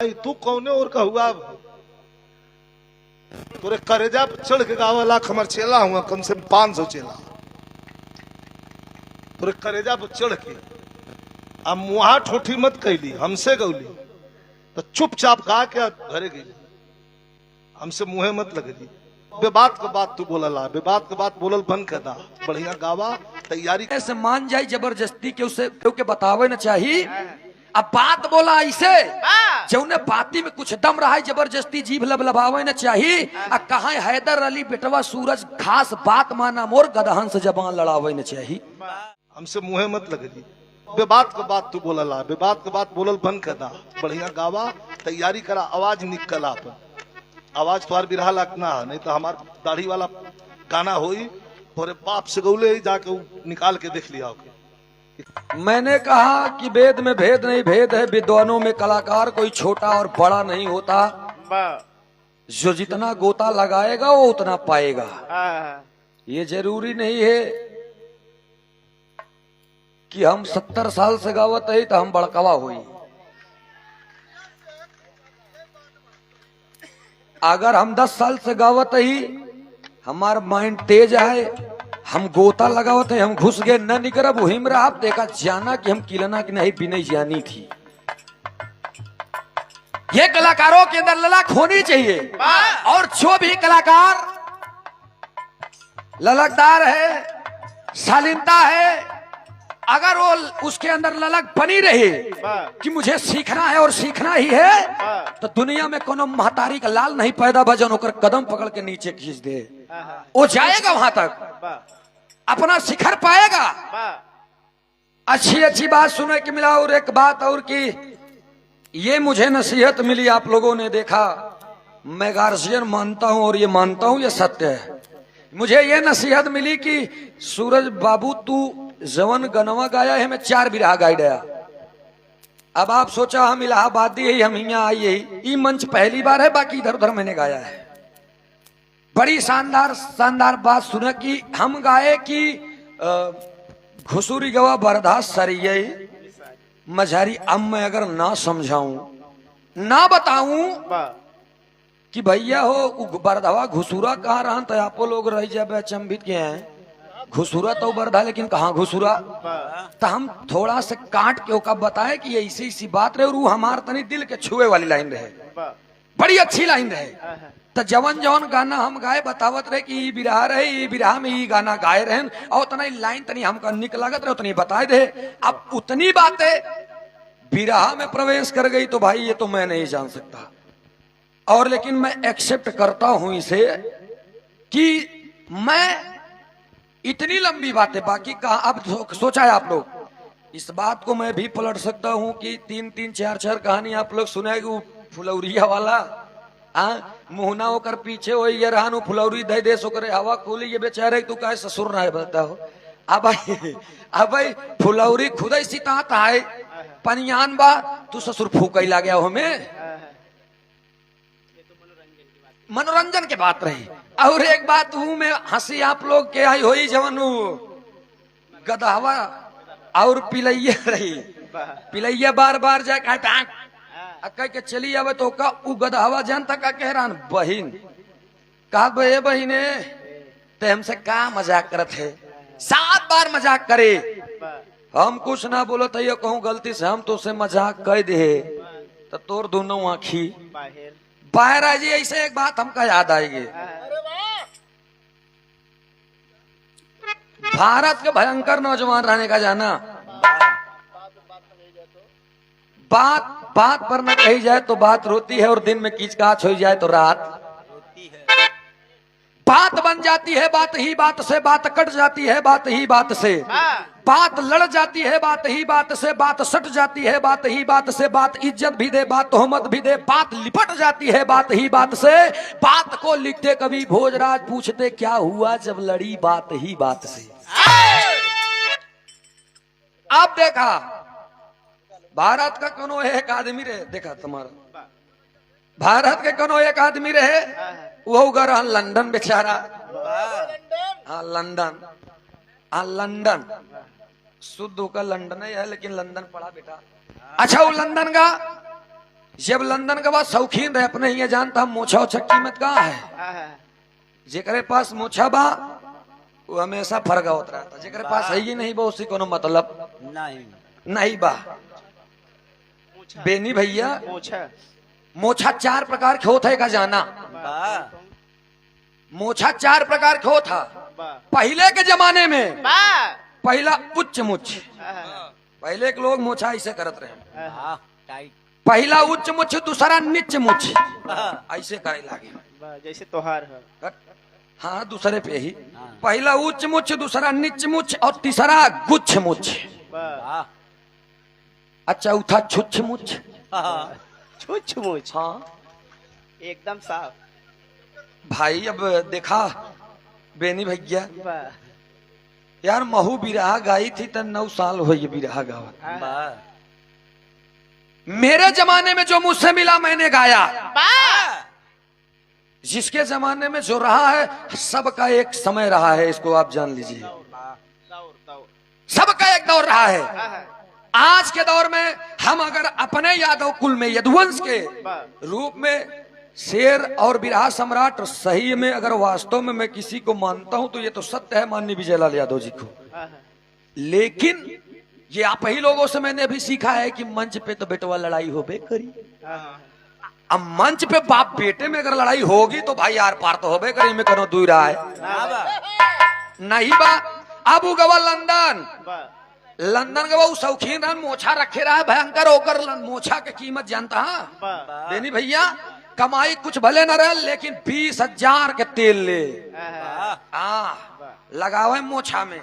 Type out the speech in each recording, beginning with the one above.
तू कौने और का हुआ तोरे करेजा चढ़ के गावा लाख हमार चेला हुआ कम से कम 500 चेला तोरे करेजा पर चढ़ के अब मुहा ठोठी मत कैली हमसे गौली तो चुपचाप गा के घरे गई हमसे मुहे मत लगली बेबात के बात तू बोलला बेबात के बात बोलल बंद कर दा बढ़िया गावा तैयारी ऐसे मान जाए जबरदस्ती के उसे के बतावे न चाहिए। अब बात बोला ऐसे जौने बाती में कुछ दम रहा है जबरदस्ती जीभ लबलबावे न चाहिए। अब कहा हैदर अली बेटवा सूरज खास बात माना मोर गदहन से जबान लड़ावे न चाहिए। हमसे मुहे मत लगली बेबात के बात तू बोलला बेबात के बात बोलल बंद कर दा बढ़िया गावा तैयारी करा आवाज निकल अपन आवाज तुम्हार बिरहा लगना है नहीं तो हमार दाढ़ी वाला गाना होई थोड़े बाप से गौले जाके निकाल के देख लिया मैंने कहा कि वेद में भेद नहीं भेद है विद्वानों में कलाकार कोई छोटा और बड़ा नहीं होता जो जितना गोता लगाएगा वो उतना पाएगा। ये जरूरी नहीं है कि हम 70 साल से गावत है तो हम बड़कवा हुई। अगर हम 10 साल से गावत ही हमारा माइंड तेज है हम गोता लगावत है हम घुस गए न निकरब वही में आप देखा जाना कि हम किलना की नहीं भी नहीं जानी थी। ये कलाकारों के अंदर ललक होनी चाहिए और जो भी कलाकार ललकदार है शालीनता है अगर वो उसके अंदर ललक बनी रही कि मुझे सीखना है और सीखना ही है तो दुनिया में कोनो महतारी का लाल नहीं पैदा भजन होकर कदम पकड़ के नीचे खींच दे वो जाएगा वहां तक अपना शिखर पाएगा। अच्छी अच्छी बात सुने की मिला और एक बात और की ये मुझे नसीहत मिली आप लोगों ने देखा मैं गार्जियन मानता हूं और ये मानता हूं ये सत्य है। मुझे ये नसीहत मिली कि सूरज बाबू तू जवन गनवा गाया है मैं 4 बिरहा गाई गया। अब आप सोचा हम इलाहाबादी है हम यहाँ आई है ये मंच पहली बार है बाकी इधर उधर मैंने गाया है। बड़ी शानदार शानदार बात सुना कि हम गाए कि घुसूरी गवा बरदा सरिये मझारी अब मैं अगर ना समझाऊं ना बताऊं कि भैया हो बरदवा घुसूरा कहाँ रहा तो आप लोग रह जाए अचंभित के हैं घुसूरा तो बरदा लेकिन कहाँ घुसूरा तो हम थोड़ा से काट के ओका बताए कि ऐसी ऐसी बात रहे और वो हमारे तनी दिल के छुए वाली लाइन रहे बड़ी अच्छी लाइन रहे। तो जवन जवन गाना हम गाए बतावत रहे कि ये बिरहा रहे ये बिरहा में ये गाना गाए रहे और उतना लाइन तनी हमका निक लागत रहे उतनी बताए दे। अब उतनी बातें बिरहा में प्रवेश कर गई तो भाई ये तो मैं नहीं जान सकता और लेकिन मैं एक्सेप्ट करता हूं इसे कि मैं इतनी लंबी बातें बाकी कहा अब सोचा है आप लोग इस बात को मैं भी पलट सकता हूं कि 3-3 4-4 कहानी आप लोग सुने फुलौरिया वाला मुहना होकर पीछे हो ये रहा फुलौरी दे दे सोकर हवा खोली ये बेचारे तू का ससुर ना बता हो अब भाई फुलौरी खुद ही सीतात है पनियान बा तू ससुर फूका ला गया हमें मनोरंजन के बात रही। और एक बात हूं मैं हंसी आप लोग के आई होई जवन गदहवा और पिलैया रही पिलैया बार बार जाए कह के चली आवे तो का उ गदहवा जानता का कह रहा बहिन कहा बे बहिने ते हमसे का मजाक करत है 7 बार मजाक करे हम कुछ ना बोलो तो ये कहूँ गलती से हम तो उसे मजाक कह दे तो तोर दोनों आँखी बाहर आ जी। ऐसे एक बात हमका याद आएगी भारत के भयंकर नौजवान रहने का जाना बात बात पर न कही जाए तो बात रोती है और दिन में कीचकाच हो जाए तो रात बात बन जाती है बात ही बात से बात कट जाती है बात ही बात से बात लड़ जाती है बात ही बात से बात सट जाती है बात ही बात से बात इज्जत भी दे बात तोहमत भी दे बात लिपट जाती है बात ही बात से बात को लिखते कभी भोजराज पूछते क्या हुआ जब लड़ी बात ही बात से। आप देखा भारत का कोनो एक आदमी रहे देखा तुम्हारा भारत के कोनो एक आदमी रहे वो उगर लंदन बेचारा लंदन शुद्ध होकर लंदन ही है लेकिन लंदन पढ़ा बेटा। अच्छा वो लंदन का जब लंदन का बाद शौकीन रहे अपने ये जानता हम मोछा ओछा कीमत कहाँ है। जेकरे पास मोछा बा वो हमेशा फर्क होता रहता, जेकरे पास है ही नहीं बा उसी कोनो मतलब नहीं बा। बेनी भैया मोछा 4 प्रकार के होता है का जाना। मोछा 4 प्रकार के होता। पहले के जमाने में पहला उच्च मुछ, पहले के लोग मोछा ऐसे करत रहे। पहला उच्च मुछ, दूसरा नीच मुछ, ऐसे करे लागे जैसे तोहार है। हाँ दूसरे पे ही। पहला उच्च मुछ, दूसरा नीच मुछ और तीसरा गुच्छ मुछ। अच्छा चौथा छुच्छ मुछ। छुछ मुछ हाँ एकदम साफ। भाई अब देखा बेनी भैया यार महू बिरहा गाई थी तन 9 साल हो ये बिरहा गावा। मेरे जमाने में जो मुझसे मिला मैंने गाया, जिसके जमाने में जो रहा है सबका एक समय रहा है, इसको आप जान लीजिए। सबका एक दौर रहा है। आज के दौर में हम अगर अपने यादव कुल में यदुवंश के रूप में शेर और बिरहा सम्राट सही में अगर वास्तव में मैं किसी को मानता हूं तो ये तो सत्य है माननीय विजयलाल यादव जी को। लेकिन ये आप ही लोगों से मैंने भी सीखा है कि मंच पे तो बेटवा लड़ाई हो बे करी। अब मंच पे बाप बेटे में अगर लड़ाई होगी तो भाई आर पार तो होबे करी में करो दूर रहा है नहीं बा। अब गवा लंदन, लंदन का वो शौकीन रहा मोछा रखे रहा है भयंकर होकर। मोछा की कीमत जानता है बेनी भैया, कमाई कुछ भले न रहे लेकिन 20,000 के तेल ले लगावे मोछा में।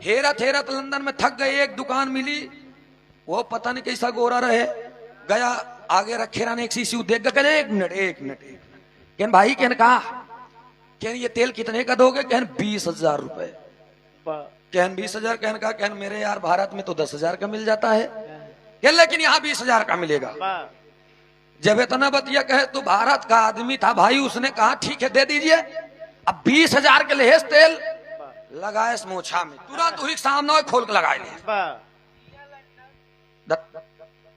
हेरत हेरत लंदन में थक गए, एक दुकान मिली, वो पता नहीं कैसा गोरा रहे, गया आगे रखे रहने एक शीशी देख गए। एक मिनट कहन भाई कहन कहा कहन ये तेल कितने का दोगे? कहन 20,000 रुपए। कहन 20,000? कहन कहा कहन मेरे यार भारत में तो 10,000 का मिल जाता है, कहन लेकिन यहाँ 20,000 का मिलेगा। जब इतना बतिया कहे तो भारत का आदमी था भाई, उसने कहा ठीक है दे दीजिए। अब 20,000 के लेहेस तेल लगाए मोछा में, तुरंत वही सामने खोल के लगाए ले।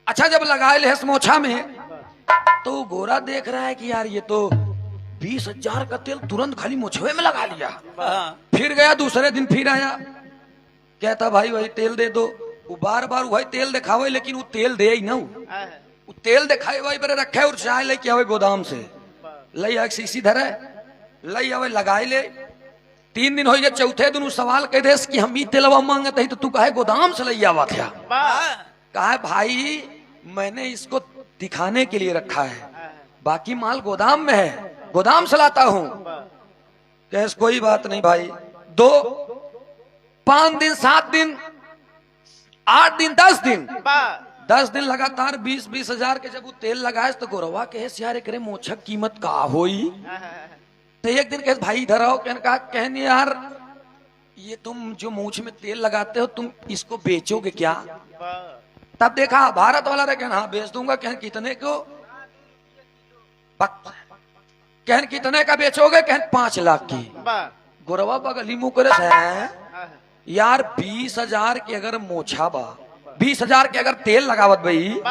अच्छा जब लगाए लेहेस मोछा में तो गोरा देख रहा है कि यार ये तो 20,000 का तेल तुरंत खाली मोछवे में लगा लिया। फिर गया दूसरे दिन फिर आया, कहता भाई वही तेल दे दो। वो बार बार वही तेल दिखावे लेकिन वो तेल दे ही ना। वो तेल दिखाए वही पर रखे और चाय लेके आवे गोदाम से, लई आके शीशी धरे लई आवे लगाए ले। 3 दिन हो गए, चौथे दिन सवाल कह दे कि हम ही तेलवा मांगते ही तो तू कहे गोदाम से लई आवा था। कहा भाई मैंने इसको दिखाने के लिए रखा है, बाकी माल गोदाम में है, गोदाम से लाता हूं। कैस कोई बात नहीं भाई। 2, 5 दिन, 7 दिन, 8 दिन, 10 दिन लगातार 20,000 के जब वो तेल लगाए तो गोरवा कहे यार करे मोछक कीमत का होई। तो एक दिन कहे भाई इधर आओ, कहने यार ये तुम जो मूछ में तेल लगाते हो तुम इसको बेचोगे क्या? तब देखा भारत वाला रे कहना हाँ बेच दूंगा। कहन कितने को? कहन कितने का बेचोगे? कहन 5 लाख की। गोरवा बगली मुंह करे यार 20,000 के अगर मोछा बा, 20,000 के अगर तेल लगावत भाई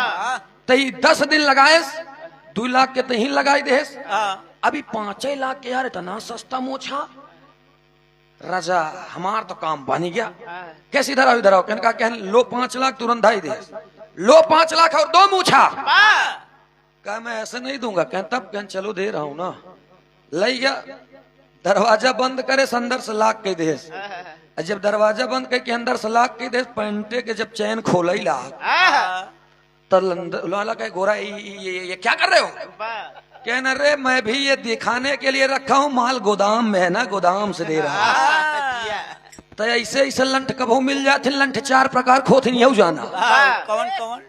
तो 10 दिन लगाए 2 लाख के तो ही लगाई देस। अभी 5 लाख के यार इतना सस्ता मोछा राजा हमार तो काम बन गया। कैसे इधर आओ इधर आओ। कहन लो 5 लाख तुरंत धाई दे, लो 5 लाख और 2 मूछा। कहा मैं ऐसे नहीं दूंगा। कहन तब कहन चलो दे रहा हूं ना। लई गया, दरवाजा बंद करे अंदर से लाख के देश। जब दरवाजा बंद करके अंदर से लाख के देश पैंटे के जब चैन खोल लाख तो कहे गोरा ये क्या कर रहे हो? कहना रे मैं भी ये दिखाने के लिए रखा हूँ, माल गोदाम में है ना, गोदाम से दे रहा है। तो ऐसे ऐसे लंठ कबू मिल जाते। लंठ 4 प्रकार खोथ नहीं जाना। कौन कौन?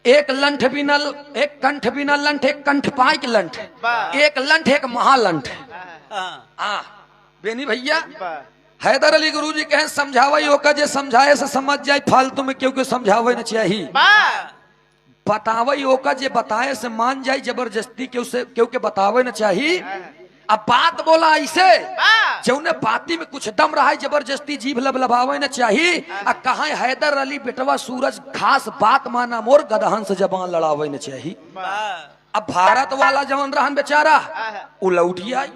एक लंठ बिना, एक कंठ बिना लंठ, एक कंठ पाई के लंठ, एक लंठ एक महालंठ। बेनी भैया हैदर अली गुरुजी कहे समझावा होगा जे समझाए से समझ जाए, फालतू में क्योंकि समझावे न चाहिए। बतावे होगा जे बताए से मान जाए, जबरदस्ती क्योंकि बतावे न चाहिए। अब बात बोला ऐसे वाह जौने बाती में कुछ दम रहा है, जबरदस्ती जीभ लबलबावे न चाहिए। आ कहा हैदर अली बेटवा सूरज खास बात माना मोर गदहन से जबान लड़ावे न चाहिए। वाह अब भारत वाला जवन रहन बेचारा आहा। उ लौटी आई